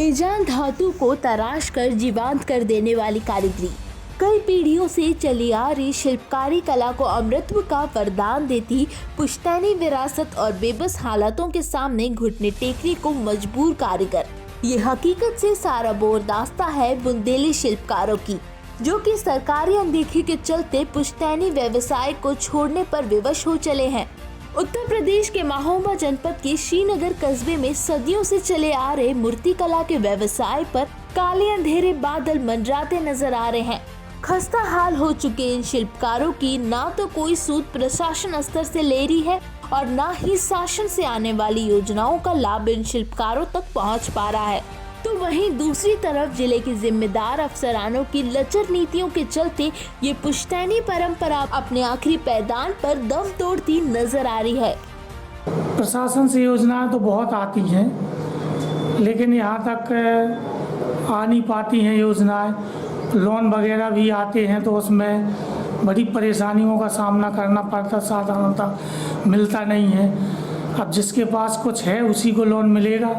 बेजान धातु को तराश कर जीवंत कर देने वाली कारीगरी कई पीढ़ियों से चली आ रही शिल्पकारी कला को अमृतत्व का वरदान देती पुश्तैनी विरासत और बेबस हालातों के सामने घुटने टेकने को मजबूर कारीगर। ये हकीकत से सारा बोर दास्ता है बुंदेली शिल्पकारों की, जो कि सरकारी अनदेखी के चलते पुश्तैनी व्यवसाय को छोड़ने पर विवश हो चले हैं। उत्तर प्रदेश के महोबा जनपद के श्रीनगर कस्बे में सदियों से चले आ रहे मूर्ति कला के व्यवसाय पर काले अंधेरे बादल मंडराते नजर आ रहे हैं। खस्ता हाल हो चुके इन शिल्पकारों की ना तो कोई सूद प्रशासन स्तर से ले रही है और ना ही शासन से आने वाली योजनाओं का लाभ इन शिल्पकारों तक पहुंच पा रहा है। तो वहीं दूसरी तरफ जिले के जिम्मेदार अफसरानों की लचर नीतियों के चलते ये पुश्तैनी परंपरा अपने आखिरी पैदान पर दम तोड़ती नजर आ रही है। प्रशासन से योजनाएं तो बहुत आती हैं, लेकिन यहाँ तक आ नहीं पाती हैं योजनाएं। लोन वगैरह भी आते हैं तो उसमें बड़ी परेशानियों का सामना करना पड़ता, साधारणतः मिलता नहीं है। अब जिसके पास कुछ है उसी को लोन मिलेगा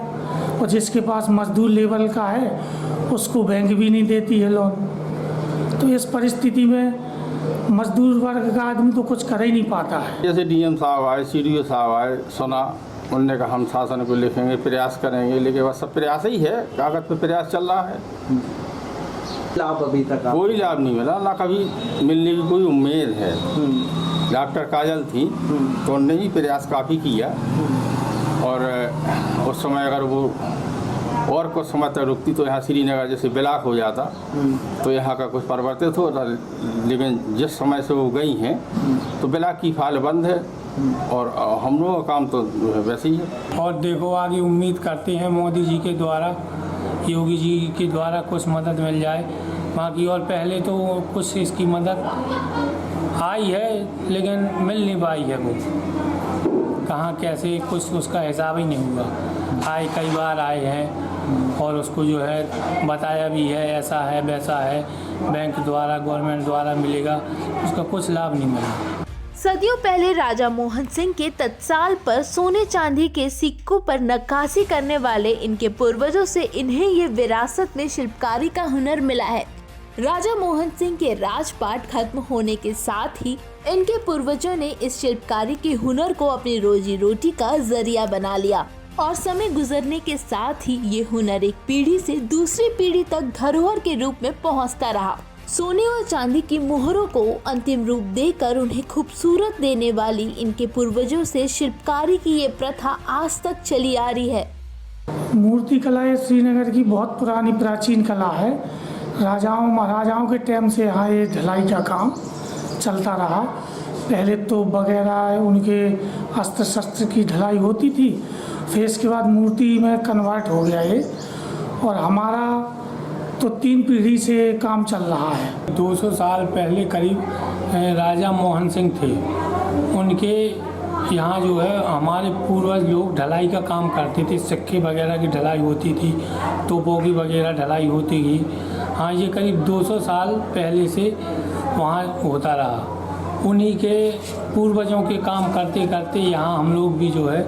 और जिसके पास मजदूर लेवल का है उसको बैंक भी नहीं देती है लोन। तो इस परिस्थिति में मजदूर वर्ग का आदमी तो कुछ कर ही नहीं पाता है। जैसे डीएम साहब आए, सीडीओ साहब आए, सुना, उनने कहा हम शासन को लिखेंगे, प्रयास करेंगे, लेकिन बस सब प्रयास ही है, कागज पे प्रयास चल रहा है। लाभ अभी तक कोई लाभ नहीं मिला, ना कभी मिलने की कोई उम्मीद है। डॉक्टर काजल थी तो उनने भी प्रयास काफ़ी किया और उस समय अगर वो और कुछ समय तक रुकती तो यहाँ श्रीनगर जैसे ब्लॉक हो जाता तो यहाँ का कुछ परिवर्तित होता, लेकिन जिस समय से वो गई हैं तो ब्लॉक की फाइल बंद है और हम लोगों का काम तो वैसे ही है। और देखो आगे उम्मीद करते हैं मोदी जी के द्वारा, योगी जी के द्वारा कुछ मदद मिल जाए। बाकी और पहले तो कुछ इसकी मदद आई है लेकिन मिल नहीं पाई है, वो कहाँ कैसे कुछ उसका हिसाब ही नहीं हुआ। आए कई बार आए हैं और उसको जो है बताया भी है ऐसा है वैसा है, बैंक द्वारा गवर्नमेंट द्वारा मिलेगा, उसका कुछ लाभ नहीं मिला। सदियों पहले राजा मोहन सिंह के तत्साल पर सोने चांदी के सिक्कों पर नक्काशी करने वाले इनके पूर्वजों से इन्हें ये विरासत में शिल्पकारी का हुनर मिला है। राजा मोहन सिंह के राजपाट खत्म होने के साथ ही इनके पूर्वजों ने इस शिल्पकारी के हुनर को अपनी रोजी रोटी का जरिया बना लिया और समय गुजरने के साथ ही ये हुनर एक पीढ़ी से दूसरी पीढ़ी तक धरोहर के रूप में पहुंचता रहा। सोने और चांदी की मोहरों को अंतिम रूप देकर उन्हें खूबसूरत देने वाली इनके पूर्वजों से शिल्पकारी की ये प्रथा आज तक चली आ रही है। मूर्ति कला ये श्रीनगर की बहुत पुरानी प्राचीन कला है। राजाओं महाराजाओं के टाइम से यहाँ ये ढलाई का काम चलता रहा। पहले तो वगैरह उनके अस्त्र शस्त्र की ढलाई होती थी, फिर इसके बाद मूर्ति में कन्वर्ट हो गया ये, और हमारा तो 3 पीढ़ी से काम चल रहा है। 200 साल पहले करीब राजा मोहन सिंह थे, उनके यहाँ जो है हमारे पूर्वज लोग ढलाई का काम करते थे। सिक्के वगैरह की ढलाई होती थी, तोपों की वगैरह ढलाई होती थी। हाँ, ये करीब 200 साल पहले से वहाँ होता रहा। उन्हीं के पूर्वजों के काम करते करते यहाँ हम लोग भी जो है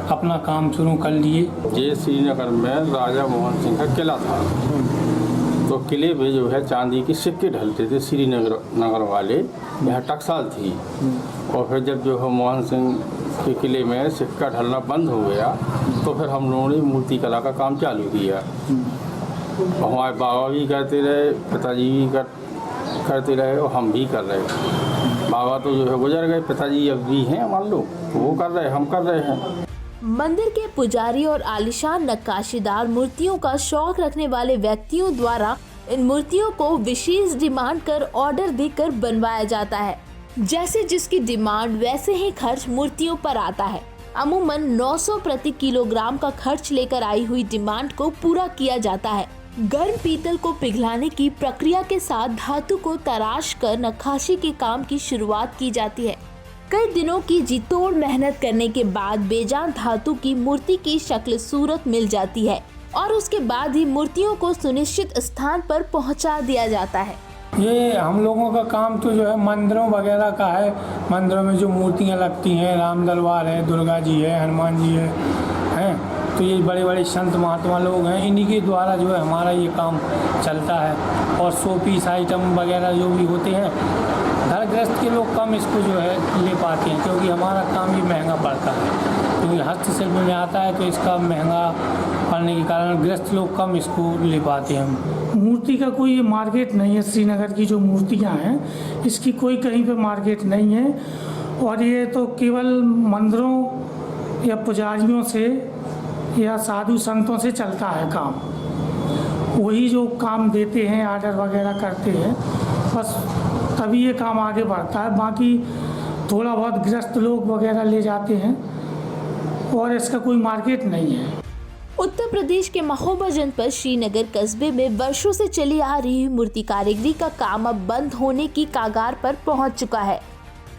अपना काम शुरू कर लिए। ये श्रीनगर में राजा मोहन सिंह का किला था, तो किले में जो है चांदी के सिक्के ढलते थे श्रीनगर वाले, यहाँ टकसाल थी। और फिर जब जो है मोहन सिंह के किले में सिक्का ढलना बंद हो गया तो फिर हम लोगों ने मूर्ति कला का काम चालू किया। हमारे बाबा भी करते रहे, पिताजी भी करते रहे और हम भी कर रहे। बाबा तो जो है गुजर गए, पिताजी अब भी हैं मान लो, तो वो कर रहे, हम कर रहे हैं। मंदिर के पुजारी और आलीशान नक्काशीदार मूर्तियों का शौक रखने वाले व्यक्तियों द्वारा इन मूर्तियों को विशेष डिमांड कर ऑर्डर देकर बनवाया जाता है। जैसे जिसकी डिमांड वैसे ही खर्च मूर्तियों पर आता है। अमूमन 900 प्रति किलोग्राम का खर्च लेकर आई हुई डिमांड को पूरा किया जाता है। गर्म पीतल को पिघलाने की प्रक्रिया के साथ धातु को तराश कर नक्काशी के काम की शुरुआत की जाती है। कई दिनों की जी तोड़ मेहनत करने के बाद बेजान धातु की मूर्ति की शक्ल सूरत मिल जाती है और उसके बाद ही मूर्तियों को सुनिश्चित स्थान पर पहुंचा दिया जाता है। ये हम लोगों का काम तो जो है मंदिरों वगैरह का है। मंदिरों में जो मूर्तियाँ लगती हैं, राम दरबार है, दुर्गा जी है, हनुमान जी है, तो ये बड़े बड़े संत महात्मा लोग हैं, इन्हीं के द्वारा जो है हमारा ये काम चलता है। और शो पीस आइटम वगैरह जो भी होते हैं, घर गृहस्थ के लोग कम इसको जो है ले पाते हैं, क्योंकि हमारा काम ये महंगा पड़ता है, क्योंकि हस्तशिल्प में आता है तो इसका महंगा पड़ने के कारण गृहस्थ लोग कम इसको ले पाते हैं। मूर्ति का कोई मार्केट नहीं है। श्रीनगर की जो मूर्तियां हैं इसकी कोई कहीं पे मार्केट नहीं है, और ये तो केवल मंदिरों या पुजारियों से या साधु संतों से चलता है काम। वही जो काम देते हैं, आर्डर वगैरह करते हैं, बस तभी ये काम आगे बढ़ता है। बाकी थोड़ा बहुत गृहस्थ लोग वगैरह ले जाते हैं, और इसका कोई मार्केट नहीं है। उत्तर प्रदेश के महोबा जनपद श्रीनगर कस्बे में वर्षों से चली आ रही मूर्ति कारीगरी का काम अब बंद होने की कगार पर पहुंच चुका है।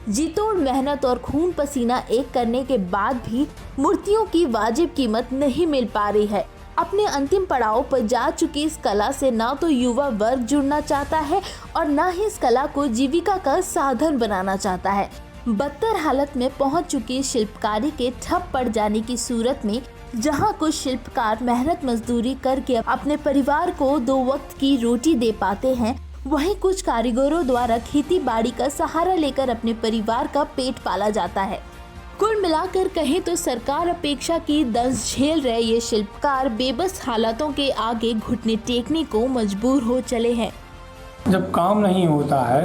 जीतोड़ मेहनत और खून पसीना एक करने के बाद भी मूर्तियों की वाजिब कीमत नहीं मिल पा रही है। अपने अंतिम पड़ाव पर जा चुकी इस कला से ना तो युवा वर्ग जुड़ना चाहता है और ना ही इस कला को जीविका का साधन बनाना चाहता है। बदतर हालत में पहुंच चुकी शिल्पकारी के ठप पड़ जाने की सूरत में जहां कुछ शिल्पकार मेहनत मजदूरी करके अपने परिवार को 2 वक्त की रोटी दे पाते हैं, वहीं कुछ कारीगरों द्वारा खेती बाड़ी का सहारा लेकर अपने परिवार का पेट पाला जाता है। कुल मिलाकर कहें तो सरकार अपेक्षा की दंश झेल रहे ये शिल्पकार बेबस हालातों के आगे घुटने टेकने को मजबूर हो चले हैं। जब काम नहीं होता है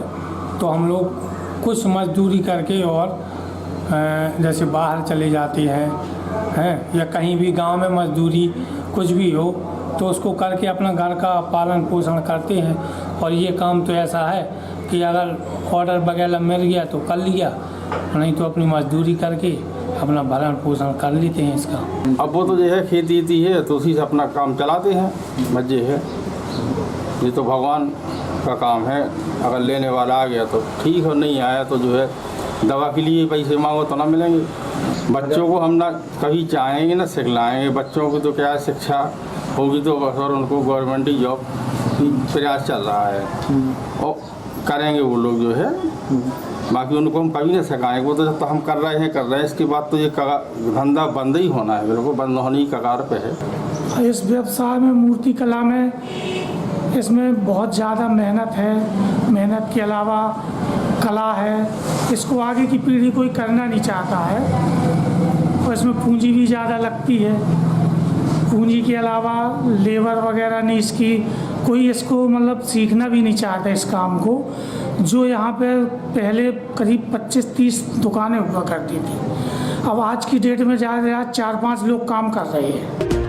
तो हम लोग कुछ मजदूरी करके और जैसे बाहर चले जाते हैं या कहीं भी गांव में मजदूरी कुछ भी हो तो उसको करके अपना घर का पालन पोषण करते हैं। और ये काम तो ऐसा है कि अगर ऑर्डर वगैरह मिल गया तो कर लिया, नहीं तो अपनी मजदूरी करके अपना भरण पोषण कर लेते हैं इसका। अब वो तो जो है खेती है तो उसी से अपना काम चलाते हैं, मजे है। ये तो भगवान का काम है, अगर लेने वाला आ गया तो ठीक है, नहीं आया तो जो है दवा के लिए पैसे मांगो तो ना मिलेंगे। बच्चों को हम ना कभी चाहेंगे ना सिखलाएंगे, बच्चों को तो क्या शिक्षा होगी तो बस, और उनको गवर्नमेंट जॉब प्रयास चल रहा है और करेंगे वो लोग जो है। बाकी उनको हम कभी नहीं सिखाएंगे, वो तो जब तक हम कर रहे हैं इसके बाद तो ये धंधा बंद ही होना है, बिल्कुल बंद होने की कगार पे है। इस व्यवसाय में मूर्ति कला में इसमें बहुत ज़्यादा मेहनत है। मेहनत के अलावा कला है, इसको आगे की पीढ़ी कोई करना नहीं चाहता है, और इसमें पूंजी भी ज़्यादा लगती है। पूंजी के अलावा लेबर वगैरह नहीं, इसकी कोई इसको मतलब सीखना भी नहीं चाहता इस काम को। जो यहाँ पे पहले करीब 25-30 दुकानें हुआ करती थी, अब आज की डेट में ज़्यादा 4-5 लोग काम कर रहे हैं।